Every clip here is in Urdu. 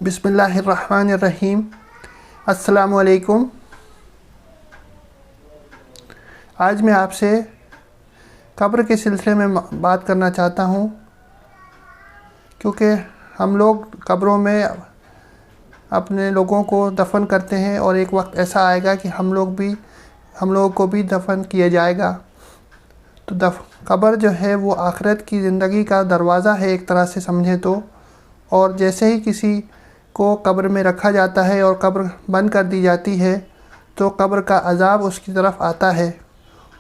بسم اللہ الرحمن الرحیم۔ السلام علیکم۔ آج میں آپ سے قبر کے سلسلے میں بات کرنا چاہتا ہوں، کیونکہ ہم لوگ قبروں میں اپنے لوگوں کو دفن کرتے ہیں اور ایک وقت ایسا آئے گا کہ ہم لوگوں کو بھی دفن کیا جائے گا۔ تو قبر جو ہے وہ آخرت کی زندگی کا دروازہ ہے ایک طرح سے سمجھیں تو، اور جیسے ہی کسی کو قبر میں رکھا جاتا ہے اور قبر بند کر دی جاتی ہے تو قبر کا عذاب اس کی طرف آتا ہے،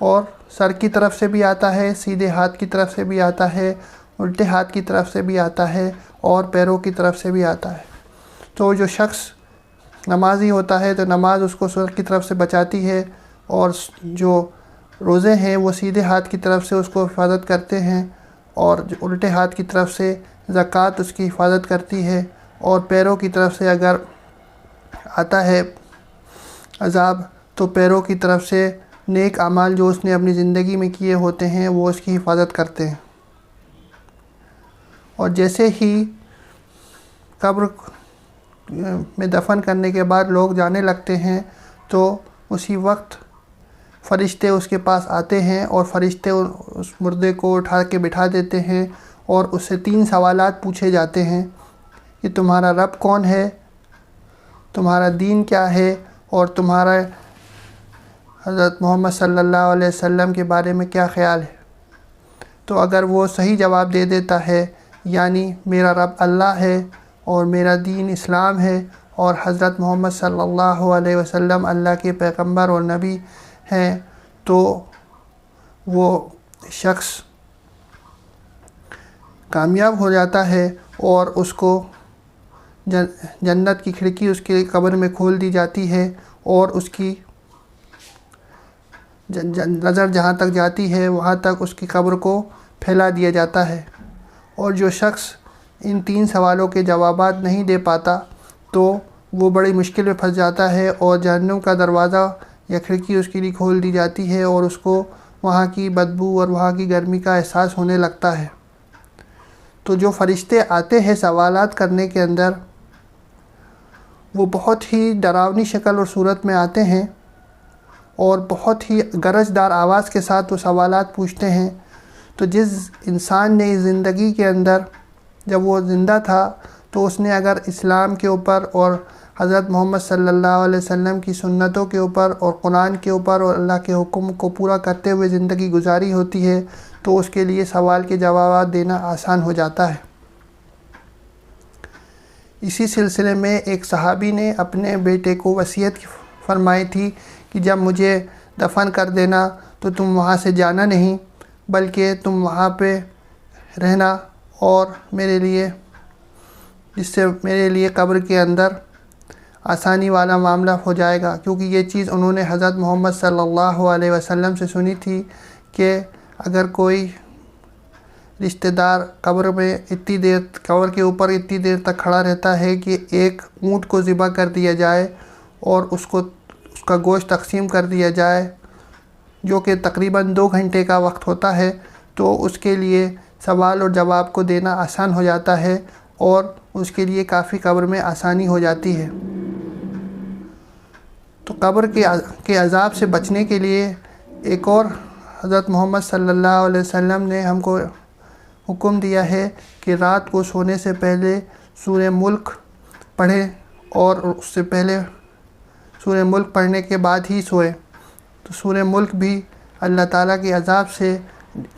اور سر کی طرف سے بھی آتا ہے، سیدھے ہاتھ کی طرف سے بھی آتا ہے، الٹے ہاتھ کی طرف سے بھی آتا ہے، اور پیروں کی طرف سے بھی آتا ہے۔ تو جو شخص نمازی ہوتا ہے تو نماز اس کو سر کی طرف سے بچاتی ہے، اور جو روزے ہیں وہ سیدھے ہاتھ کی طرف سے اس کو حفاظت کرتے ہیں، اور جو الٹے ہاتھ کی طرف سے زکوٰۃ اس کی حفاظت کرتی ہے، اور پیروں کی طرف سے اگر آتا ہے عذاب تو پیروں کی طرف سے نیک اعمال جو اس نے اپنی زندگی میں کیے ہوتے ہیں وہ اس کی حفاظت کرتے ہیں۔ اور جیسے ہی قبر میں دفن کرنے کے بعد لوگ جانے لگتے ہیں تو اسی وقت فرشتے اس کے پاس آتے ہیں، اور فرشتے اس مردے کو اٹھا کے بٹھا دیتے ہیں، اور اس سے 3 سوالات پوچھے جاتے ہیں کہ تمہارا رب کون ہے، تمہارا دین کیا ہے، اور تمہارا حضرت محمد صلی اللہ علیہ وسلم کے بارے میں کیا خیال ہے۔ تو اگر وہ صحیح جواب دے دیتا ہے، یعنی میرا رب اللہ ہے اور میرا دین اسلام ہے اور حضرت محمد صلی اللہ علیہ وسلم اللہ کے پیغمبر اور نبی ہیں، تو وہ شخص کامیاب ہو جاتا ہے، اور اس کو جنت کی کھڑکی اس کے قبر میں کھول دی جاتی ہے، اور اس کی نظر جہاں تک جاتی ہے وہاں تک اس کی قبر کو پھیلا دیا جاتا ہے۔ اور جو شخص ان 3 سوالوں کے جوابات نہیں دے پاتا تو وہ بڑی مشکل میں پھنس جاتا ہے، اور جہنم کا دروازہ یا کھڑکی اس کے لیے کھول دی جاتی ہے، اور اس کو وہاں کی بدبو اور وہاں کی گرمی کا احساس ہونے لگتا ہے۔ تو جو فرشتے آتے ہیں سوالات کرنے کے اندر، وہ بہت ہی ڈراؤنی شکل اور صورت میں آتے ہیں، اور بہت ہی گرجدار آواز کے ساتھ وہ سوالات پوچھتے ہیں۔ تو جس انسان نے اس زندگی کے اندر جب وہ زندہ تھا تو اس نے اگر اسلام کے اوپر اور حضرت محمد صلی اللہ علیہ وسلم کی سنتوں کے اوپر اور قرآن کے اوپر اور اللہ کے حکم کو پورا کرتے ہوئے زندگی گزاری ہوتی ہے تو اس کے لیے سوال کے جوابات دینا آسان ہو جاتا ہے۔ اسی سلسلے میں ایک صحابی نے اپنے بیٹے کو وصیت فرمائی تھی کہ جب مجھے دفن کر دینا تو تم وہاں سے جانا نہیں، بلکہ تم وہاں پہ رہنا، اور جس سے میرے لیے قبر کے اندر آسانی والا معاملہ ہو جائے گا، کیونکہ یہ چیز انہوں نے حضرت محمد صلی اللہ علیہ وسلم سے سنی تھی کہ اگر کوئی رشتہ دار قبر کے اوپر اتنی دیر تک کھڑا رہتا ہے کہ ایک اونٹ کو ذبح کر دیا جائے اور اس کا گوشت تقسیم کر دیا جائے، جو کہ تقریباً 2 گھنٹے کا وقت ہوتا ہے، تو اس کے لیے سوال اور جواب کو دینا آسان ہو جاتا ہے، اور اس کے لیے کافی قبر میں آسانی ہو جاتی ہے۔ تو قبر کے عذاب سے بچنے کے لیے ایک اور حضرت محمد صلی اللہ علیہ وسلم نے ہم کو حکم دیا ہے کہ رات کو سونے سے پہلے سورہ ملک پڑھیں، اور اس سے پہلے سورہ ملک پڑھنے کے بعد ہی سوئیں۔ تو سورہ ملک بھی اللہ تعالیٰ کے عذاب سے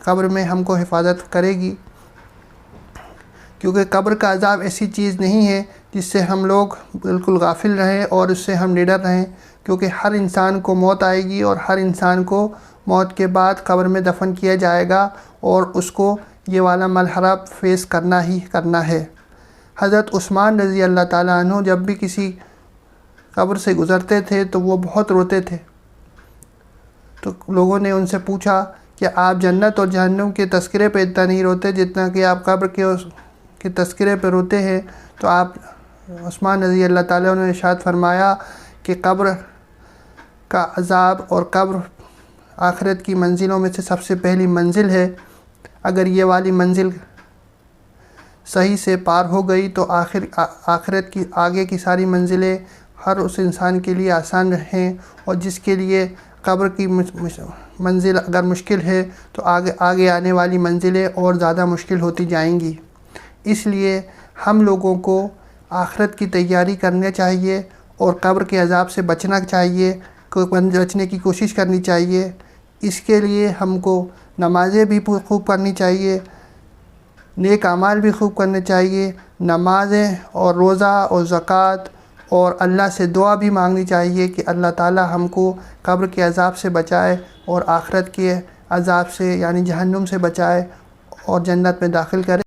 قبر میں ہم کو حفاظت کرے گی، کیونکہ قبر کا عذاب ایسی چیز نہیں ہے جس سے ہم لوگ بالکل غافل رہیں اور اس سے ہم نڈر رہیں، کیونکہ ہر انسان کو موت آئے گی، اور ہر انسان کو موت کے بعد قبر میں دفن کیا جائے گا، اور اس کو یہ والا مرحلہ فیس کرنا ہی کرنا ہے۔ حضرت عثمان رضی اللہ تعالیٰ عنہ جب بھی کسی قبر سے گزرتے تھے تو وہ بہت روتے تھے۔ تو لوگوں نے ان سے پوچھا کہ آپ جنت اور جہنم کے تذکرے پہ اتنا نہیں روتے جتنا کہ آپ قبر کے تذکرے پہ روتے ہیں؟ تو آپ عثمان رضی اللہ تعالیٰ عنہ نے ارشاد فرمایا کہ قبر کا عذاب اور قبر آخرت کی منزلوں میں سے سب سے پہلی منزل ہے۔ اگر یہ والی منزل صحیح سے پار ہو گئی تو آخرت کی آگے کی ساری منزلیں ہر اس انسان کے لیے آسان رہیں، اور جس کے لیے قبر کی منزل اگر مشکل ہے تو آگے آنے والی منزلیں اور زیادہ مشکل ہوتی جائیں گی۔ اس لیے ہم لوگوں کو آخرت کی تیاری کرنا چاہیے اور قبر کے عذاب سے بچنا چاہیے، بچنے کی کوشش کرنی چاہیے۔ اس کے لیے ہم کو نمازیں بھی خوب پڑھنی چاہیے، نیک اعمال بھی خوب کرنے چاہیے، نمازیں اور روزہ اور زکوٰۃ، اور اللہ سے دعا بھی مانگنی چاہیے کہ اللہ تعالی ہم کو قبر کے عذاب سے بچائے اور آخرت کے عذاب سے یعنی جہنم سے بچائے اور جنت میں داخل کرے۔